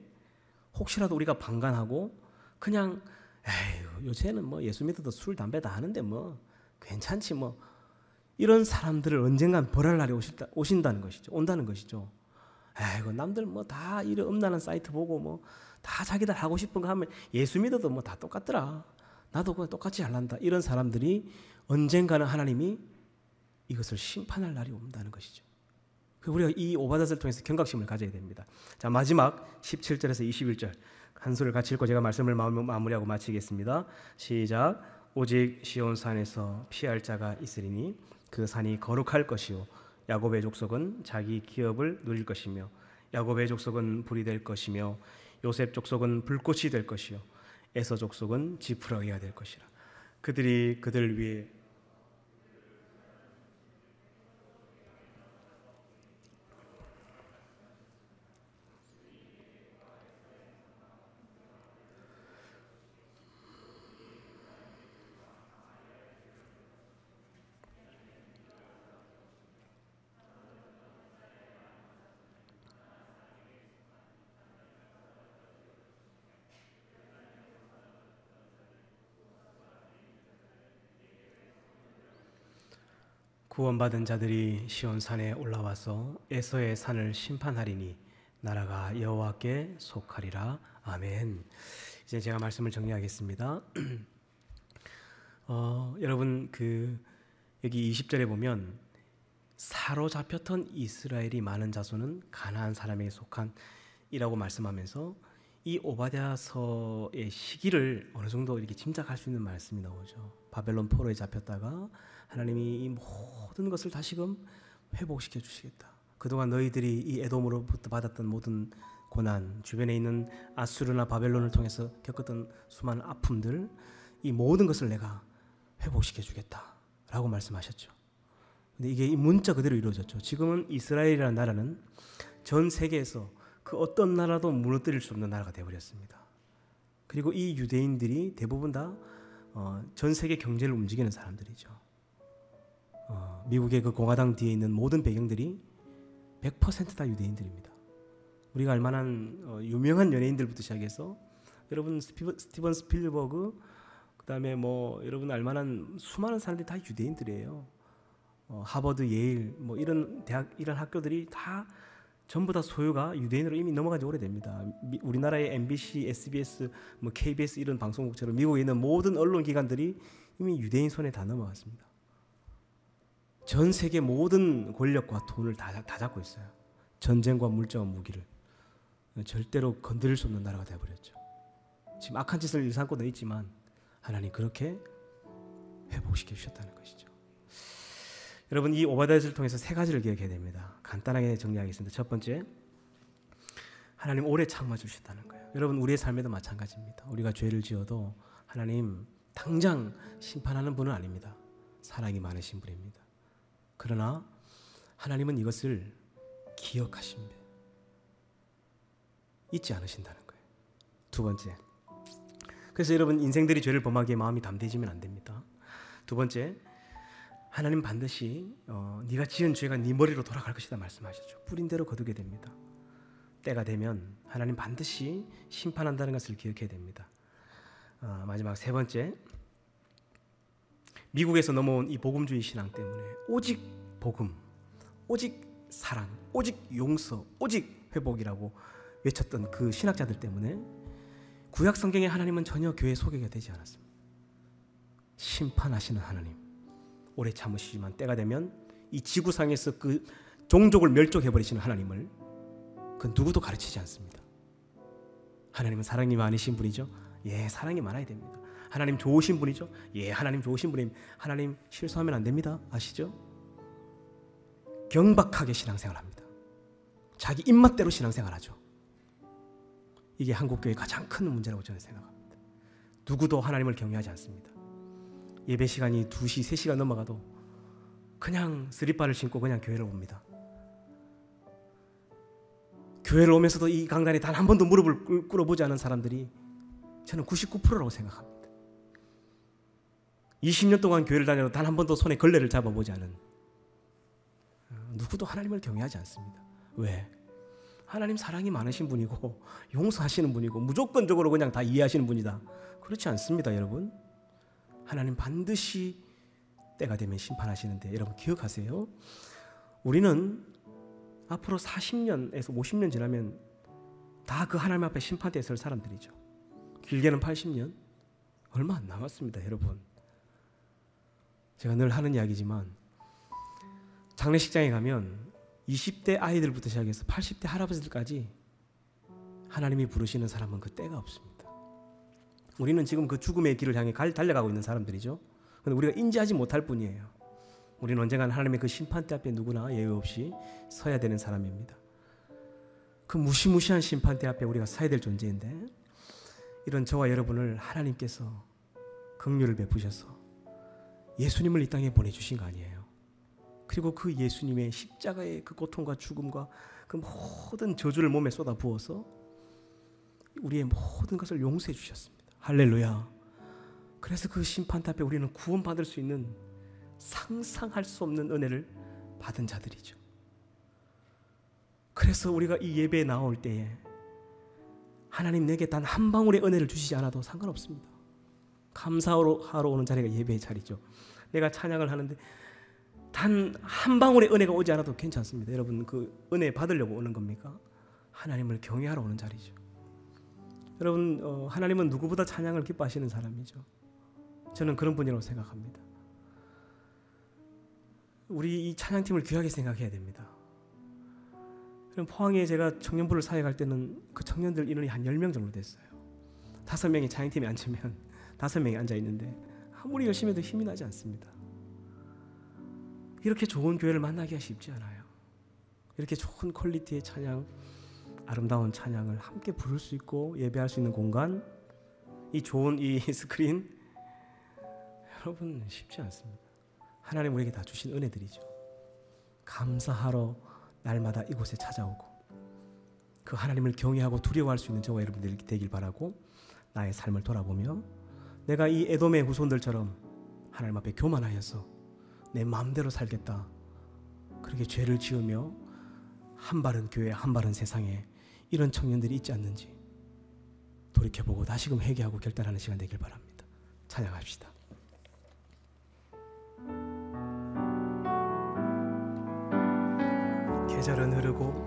혹시라도 우리가 방관하고 그냥 에휴, 요새는 뭐 예수 믿어도 술 담배 다 하는데 뭐 괜찮지 뭐, 이런 사람들을 언젠간 벌할 날이 오신다는 것이죠. 온다는 것이죠. 에이구, 남들 뭐 다 이런 음란한 사이트 보고 뭐 다 자기들 하고 싶은 거 하면 예수 믿어도 뭐 다 똑같더라, 나도 그냥 똑같이 할란다, 이런 사람들이 언젠가는 하나님이 이것을 심판할 날이 온다는 것이죠. 우리가 이 오바댜서를 통해서 경각심을 가져야 됩니다. 자, 마지막 17절에서 21절 한 소절 같이 읽고 제가 말씀을 마무리하고 마치겠습니다. 시작. 오직 시온산에서 피할 자가 있으리니 그 산이 거룩할 것이요 야곱의 족속은 자기 기업을 누릴 것이며 야곱의 족속은 불이 될 것이며 요셉 족속은 불꽃이 될 것이요 에서 족속은 지푸라기가 될 것이라. 그들이 그들 위에 구원받은 자들이 시온산에 올라와서 에서의 산을 심판하리니 나라가 여호와께 속하리라. 아멘. 이제 제가 말씀을 정리하겠습니다. 여러분, 여기 20절에 보면 사로잡혔던 이스라엘이 많은 자손은 가나안 사람에게 속한 이라고 말씀하면서 이 오바댜서의 시기를 어느 정도 이렇게 짐작할 수 있는 말씀이 나오죠. 바벨론 포로에 잡혔다가 하나님이 이 모든 것을 다시금 회복시켜 주시겠다. 그동안 너희들이 이 에돔으로부터 받았던 모든 고난, 주변에 있는 아수르나 바벨론을 통해서 겪었던 수많은 아픔들, 이 모든 것을 내가 회복시켜 주겠다라고 말씀하셨죠. 근데 이게 이 문자 그대로 이루어졌죠. 지금은 이스라엘이라는 나라는 전 세계에서 그 어떤 나라도 무너뜨릴 수 없는 나라가 되어버렸습니다. 그리고 이 유대인들이 대부분 다 전 세계 경제를 움직이는 사람들이죠. 미국의 그 공화당 뒤에 있는 모든 배경들이 100% 다 유대인들입니다. 우리가 알만한 유명한 연예인들부터 시작해서 여러분 스티븐 스필버그, 그다음에 뭐 여러분 알만한 수많은 사람들이 다 유대인들이에요. 하버드, 예일 뭐 이런 대학, 이런 학교들이 다 전부 다 소유가 유대인으로 이미 넘어간 지 오래됩니다. 우리나라의 MBC, SBS, 뭐 KBS 이런 방송국처럼 미국에 있는 모든 언론 기관들이 이미 유대인 손에 다 넘어갔습니다. 전 세계 모든 권력과 돈을 다 잡고 있어요. 전쟁과 물자와 무기를 절대로 건드릴 수 없는 나라가 되어버렸죠. 지금 악한 짓을 일삼고 있지만 하나님 그렇게 회복시켜 주셨다는 것이죠. 여러분, 이 오바댜서를 통해서 세 가지를 기억해야 됩니다. 간단하게 정리하겠습니다. 첫 번째, 하나님 오래 참아 주셨다는 거예요. 여러분, 우리의 삶에도 마찬가지입니다. 우리가 죄를 지어도 하나님 당장 심판하는 분은 아닙니다. 사랑이 많으신 분입니다. 그러나 하나님은 이것을 기억하십니다. 잊지 않으신다는 거예요. 두 번째, 그래서 여러분 인생들이 죄를 범하기에 마음이 담대해지면 안 됩니다. 두 번째, 하나님 반드시 네가 지은 죄가 네 머리로 돌아갈 것이다 말씀하셨죠. 뿌린 대로 거두게 됩니다. 때가 되면 하나님 반드시 심판한다는 것을 기억해야 됩니다. 마지막 세 번째, 미국에서 넘어온 이 복음주의 신앙 때문에 오직 복음, 오직 사랑, 오직 용서, 오직 회복이라고 외쳤던 그 신학자들 때문에 구약 성경에 하나님은 전혀 교회 소개가 되지 않았습니다. 심판하시는 하나님, 오래 참으시지만 때가 되면 이 지구상에서 그 종족을 멸종해버리시는 하나님을 그 누구도 가르치지 않습니다. 하나님은 사랑이 많으신 분이죠. 예, 사랑이 많아야 됩니다. 하나님 좋으신 분이죠. 예, 하나님 좋으신 분입니다. 하나님 실수하면 안 됩니다. 아시죠? 경박하게 신앙생활합니다. 자기 입맛대로 신앙생활하죠. 이게 한국교회의 가장 큰 문제라고 저는 생각합니다. 누구도 하나님을 경외하지 않습니다. 예배 시간이 2시, 3시가 넘어가도 그냥 스리퍼를 신고 그냥 교회를 옵니다. 교회를 오면서도 이 강단에 단 한 번도 무릎을 꿇어보지 않은 사람들이 저는 99%라고 생각합니다. 20년 동안 교회를 다녀도 단 한 번도 손에 걸레를 잡아보지 않은 누구도 하나님을 경외하지 않습니다. 왜? 하나님 사랑이 많으신 분이고 용서하시는 분이고 무조건적으로 그냥 다 이해하시는 분이다. 그렇지 않습니다, 여러분. 하나님 반드시 때가 되면 심판하시는데 여러분 기억하세요. 우리는 앞으로 40년에서 50년 지나면 다 그 하나님 앞에 심판대에 설 사람들이죠. 길게는 80년, 얼마 안 남았습니다, 여러분. 제가 늘 하는 이야기지만 장례식장에 가면 20대 아이들부터 시작해서 80대 할아버지들까지 하나님이 부르시는 사람은 그 때가 없습니다. 우리는 지금 그 죽음의 길을 향해 달려가고 있는 사람들이죠. 그런데 우리가 인지하지 못할 뿐이에요. 우리는 언젠가는 하나님의 그 심판대 앞에 누구나 예외 없이 서야 되는 사람입니다. 그 무시무시한 심판대 앞에 우리가 서야 될 존재인데 이런 저와 여러분을 하나님께서 긍휼을 베푸셔서 예수님을 이 땅에 보내주신 거 아니에요. 그리고 그 예수님의 십자가의 그 고통과 죽음과 그 모든 저주를 몸에 쏟아 부어서 우리의 모든 것을 용서해 주셨습니다. 할렐루야. 그래서 그 심판대 앞에 우리는 구원받을 수 있는 상상할 수 없는 은혜를 받은 자들이죠. 그래서 우리가 이 예배에 나올 때에 하나님 내게 단 한 방울의 은혜를 주시지 않아도 상관없습니다. 감사하러 오는 자리가 예배의 자리죠. 내가 찬양을 하는데 단 한 방울의 은혜가 오지 않아도 괜찮습니다. 여러분 그 은혜 받으려고 오는 겁니까? 하나님을 경외하러 오는 자리죠. 여러분 하나님은 누구보다 찬양을 기뻐하시는 사람이죠. 저는 그런 분이라고 생각합니다. 우리 이 찬양팀을 귀하게 생각해야 됩니다. 포항에 제가 청년부를 사역할 때는 그 청년들 인원이 한 10명 정도 됐어요. 5명이 찬양팀에 앉으면 5명이 앉아있는데 아무리 열심히 해도 힘이 나지 않습니다. 이렇게 좋은 교회를 만나기가 쉽지 않아요. 이렇게 좋은 퀄리티의 찬양, 아름다운 찬양을 함께 부를 수 있고 예배할 수 있는 공간, 이 좋은 이 스크린, 여러분 쉽지 않습니다. 하나님 우리에게 다 주신 은혜들이죠. 감사하러 날마다 이곳에 찾아오고 그 하나님을 경외하고 두려워할 수 있는 저와 여러분들이 되길 바라고 나의 삶을 돌아보며 내가 이 에돔의 후손들처럼 하나님 앞에 교만하여서 내 마음대로 살겠다, 그렇게 죄를 지으며 한 발은 교회 한 발은 세상에 이런 청년들이 있지 않는지 돌이켜보고 다시금 회개하고 결단하는 시간 되길 바랍니다. 찬양합시다. 계절은 흐르고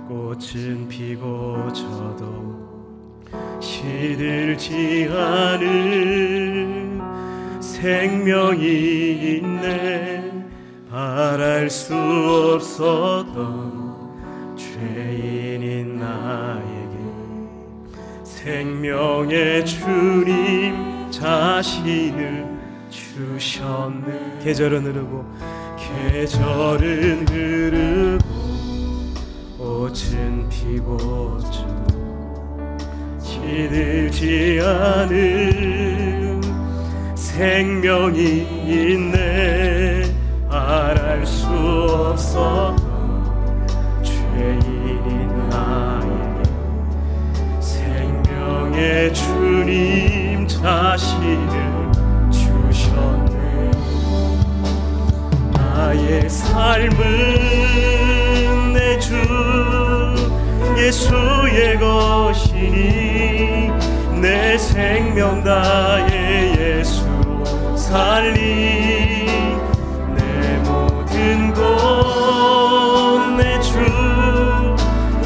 꽃은 피고 져도 시들지 않은 생명이 있네. 바랄 수 없었던 죄인인 나에게 생명의 주님 자신을 주셨네. 계절은 흐르고 꽃은 피고 시들지 않은 생명이 있네. 말할 수 없었던 죄인인 나에게 생명의 주님 자신을 주셨네. 나의 삶은 내 주 예수의 것이니 내 생명 다해 예수로 살리. 내 모든 것 내 주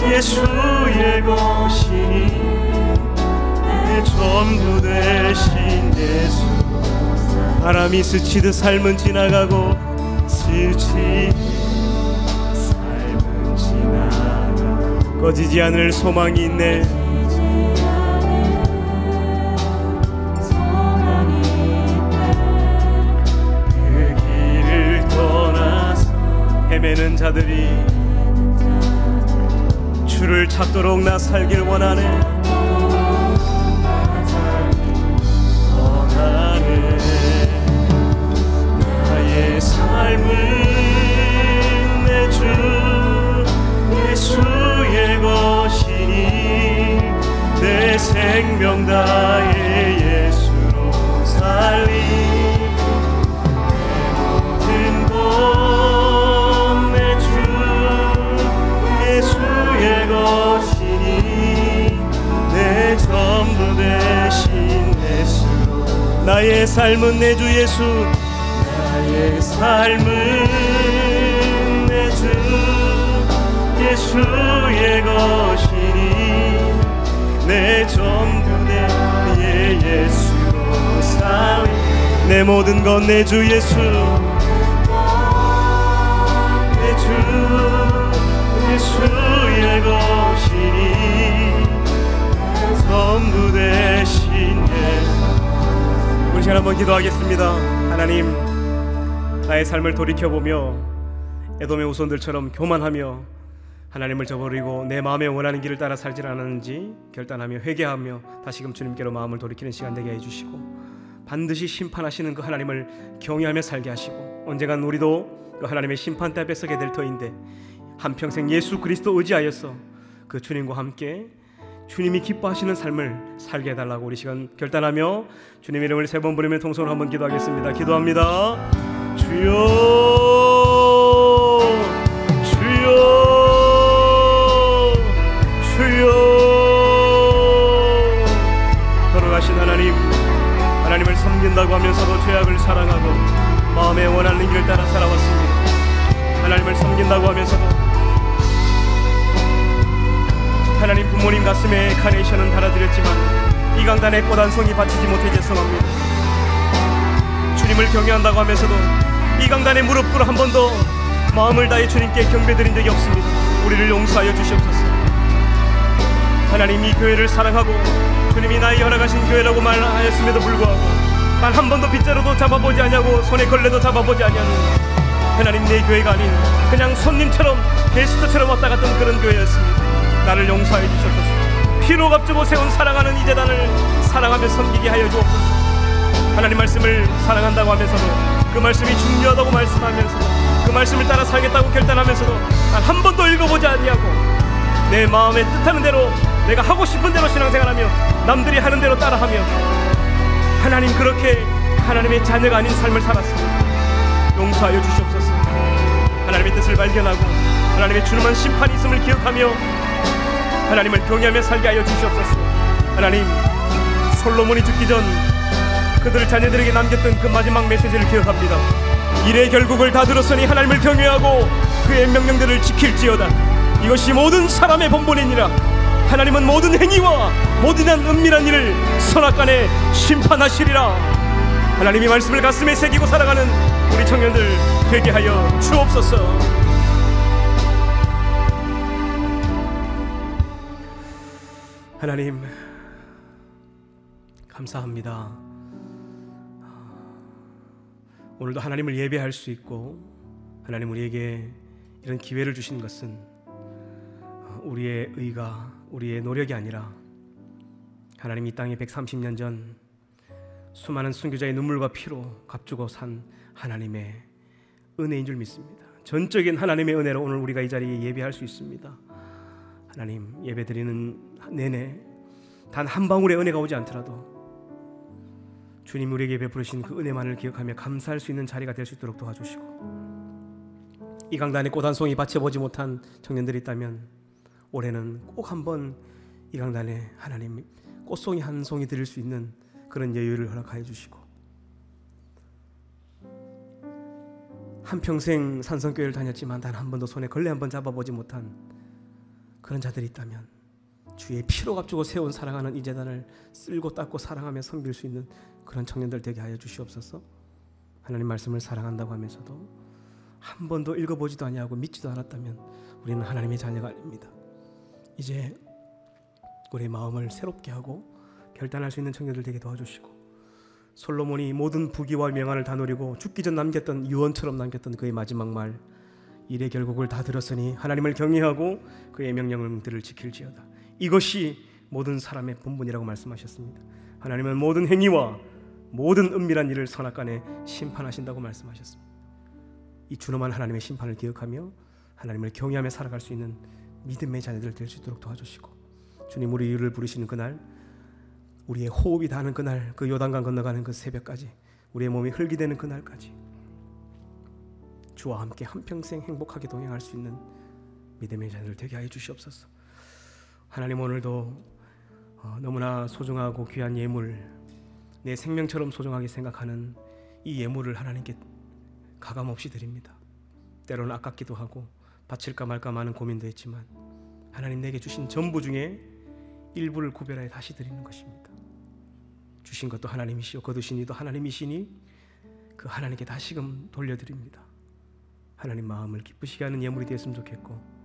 예수의 것이니 내 전부 되신 예수. 바람이 스치듯 삶은 지나가고 스치듯 삶은 지나가고 꺼지지 않을 소망이 있네. 그 길을 떠나서 헤매는 자들이 주를 찾도록 나 살길 원하네. 나의 삶은 내 주 예수의 것이니 내 생명 다해 예수로 살리. 내 모든 것 내 주 예수의 것이니 내 전부 되신 예수로. 나의 삶은 내 주 예수. 나의 삶은 내 주 예수의 것이니 내 전부 내 예수로 살리. 내 모든 것 내 주 예수. 내 주 예수의 것이니 전부 되신 예수. 우리 시간 한번 기도하겠습니다. 하나님, 나의 삶을 돌이켜보며 에돔의 후손들처럼 교만하며 하나님을 저버리고 내 마음에 원하는 길을 따라 살지 않았는지 결단하며 회개하며 다시금 주님께로 마음을 돌이키는 시간 되게 해주시고 반드시 심판하시는 그 하나님을 경외하며 살게 하시고 언젠간 우리도 그 하나님의 심판대 앞에 서게 될 터인데 한평생 예수 그리스도 의지하여서 그 주님과 함께 주님이 기뻐하시는 삶을 살게 해달라고 우리 시간 결단하며 주님 이름을 3번 부르며 통성으로 한번 기도하겠습니다. 기도합니다. 주여 주여 주여. 걸어가신 하나님, 하나님을 섬긴다고 하면서도 죄악을 사랑하고 마음에 원하는 길을 따라 살아왔습니다. 하나님을 섬긴다고 하면서도 하나님 부모님 가슴에 카네이션은 달아드렸지만 이 강단에 꽃 한 송이 바치지 못해 죄송합니다. 주님을 경외한다고 하면서도 이 강단에 무릎 꿇어 한 번도 마음을 다해 주님께 경배드린 적이 없습니다. 우리를 용서하여 주시옵소서. 하나님, 이 교회를 사랑하고 주님이 나의 허락하신 교회라고 말하였음에도 불구하고 단 한 번도 빗자루도 잡아보지 아니하고 손에 걸레도 잡아보지 아니하는 하나님, 내 교회가 아닌 그냥 손님처럼 게스트처럼 왔다 갔던 그런 교회였습니다. 나를 용서하여 주시옵소서. 피로 값주고 세운 사랑하는 이 재단을 사랑하며 섬기게 하여 주옵소서. 하나님 말씀을 사랑한다고 하면서도 그 말씀이 중요하다고 말씀하면서도 그 말씀을 따라 살겠다고 결단하면서도 단 한 번도 읽어보지 아니하고 내 마음에 뜻하는 대로 내가 하고 싶은 대로 신앙생활하며 남들이 하는 대로 따라하며 하나님, 그렇게 하나님의 자녀가 아닌 삶을 살았습니다. 용서하여 주시옵소서. 하나님의 뜻을 발견하고 하나님의 주님한 심판이 있음을 기억하며 하나님을 경외하며 살게 하여 주시옵소서. 하나님, 솔로몬이 죽기 전 그들 자녀들에게 남겼던 그 마지막 메시지를 기억합니다. 일의 결국을 다 들었으니 하나님을 경외하고 그의 명령들을 지킬지어다. 이것이 모든 사람의 본분이니라. 하나님은 모든 행위와 모든 은밀한 일을 선악간에 심판하시리라. 하나님의 말씀을 가슴에 새기고 살아가는 우리 청년들 되게 하여 주옵소서. 하나님, 감사합니다. 오늘도 하나님을 예배할 수 있고 하나님 우리에게 이런 기회를 주신 것은 우리의 의가, 우리의 노력이 아니라 하나님 이 땅에 130년 전 수많은 순교자의 눈물과 피로 값주고 산 하나님의 은혜인 줄 믿습니다. 전적인 하나님의 은혜로 오늘 우리가 이 자리에 예배할 수 있습니다. 하나님, 예배드리는 내내 단 한 방울의 은혜가 오지 않더라도 주님 우리에게 베푸신 그 은혜만을 기억하며 감사할 수 있는 자리가 될 수 있도록 도와주시고, 이 강단에 꽃 한 송이 바쳐보지 못한 청년들이 있다면 올해는 꼭 한번 이 강단에 하나님 꽃송이 한 송이 드릴 수 있는 그런 여유를 허락하여 주시고, 한평생 산성교회를 다녔지만 단 한 번도 손에 걸레 한 번 잡아보지 못한 그런 자들이 있다면 주의 피로 값주고 세운 사랑하는 이 재단을 쓸고 닦고 사랑하며 섬길 수 있는 그런 청년들 되게 하여 주시옵소서. 하나님 말씀을 사랑한다고 하면서도 한 번도 읽어보지도 아니하고 믿지도 않았다면 우리는 하나님의 자녀가 아닙니다. 이제 우리의 마음을 새롭게 하고 결단할 수 있는 청년들 되게 도와주시고, 솔로몬이 모든 부귀와 명안을 다 누리고 죽기 전 남겼던 유언처럼 남겼던 그의 마지막 말, 일의 결국을 다 들었으니 하나님을 경외하고 그의 명령들을 지킬지어다. 이것이 모든 사람의 본분이라고 말씀하셨습니다. 하나님은 모든 행위와 모든 은밀한 일을 선악간에 심판하신다고 말씀하셨습니다. 이 준엄한 하나님의 심판을 기억하며 하나님을 경외하며 살아갈 수 있는 믿음의 자녀들 될 수 있도록 도와주시고, 주님 우리를 부르시는 그날, 우리의 호흡이 닿는 그날, 그 요단강 건너가는 그 새벽까지, 우리의 몸이 흙이 되는 그날까지 주와 함께 한평생 행복하게 동행할 수 있는 믿음의 자녀들 되게 하여 주시옵소서. 하나님 오늘도 너무나 소중하고 귀한 예물, 내 생명처럼 소중하게 생각하는 이 예물을 하나님께 가감없이 드립니다. 때로는 아깝기도 하고 바칠까 말까 많은 고민도 했지만 하나님 내게 주신 전부 중에 일부를 구별하여 다시 드리는 것입니다. 주신 것도 하나님이시오 거두신 이도 하나님이시니 그 하나님께 다시금 돌려드립니다. 하나님 마음을 기쁘시게 하는 예물이 되었으면 좋겠고,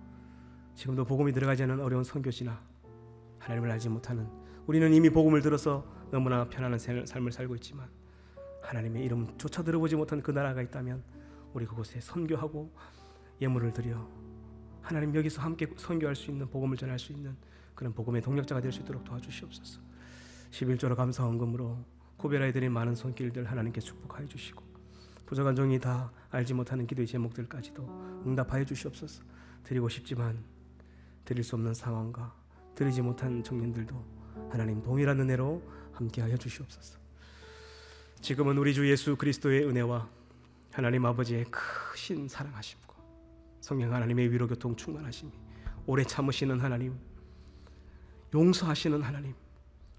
지금도 복음이 들어가지 않은 어려운 선교지나 하나님을 알지 못하는 우리는 이미 복음을 들어서 너무나 편안한 삶을 살고 있지만 하나님의 이름조차 들어보지 못한 그 나라가 있다면 우리 그곳에 선교하고 예물을 드려 하나님 여기서 함께 선교할 수 있는, 복음을 전할 수 있는 그런 복음의 동력자가 될 수 있도록 도와주시옵소서. 11조로 감사헌금으로 구별하여 드린 많은 손길들 하나님께 축복하여 주시고, 부족한 종이 다 알지 못하는 기도의 제목들까지도 응답하여 주시옵소서. 드리고 싶지만 드릴 수 없는 상황과 드리지 못한 청년들도 하나님 동일한 은혜로 함께하여 주시옵소서. 지금은 우리 주 예수 그리스도의 은혜와 하나님 아버지의 크신 사랑하심과 성령 하나님의 위로 교통 충만하심이, 오래 참으시는 하나님, 용서하시는 하나님,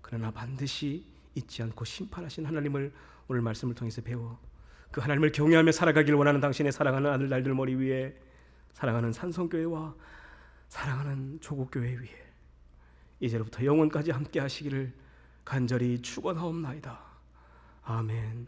그러나 반드시 잊지 않고 심판하신 하나님을 오늘 말씀을 통해서 배워 그 하나님을 경외하며 살아가길 원하는 당신의 사랑하는 아들 날들 머리 위에, 사랑하는 산성교회와 사랑하는 조국교회 위에 이제로부터 영원까지 함께 하시기를 간절히 축원하옵나이다. 아멘.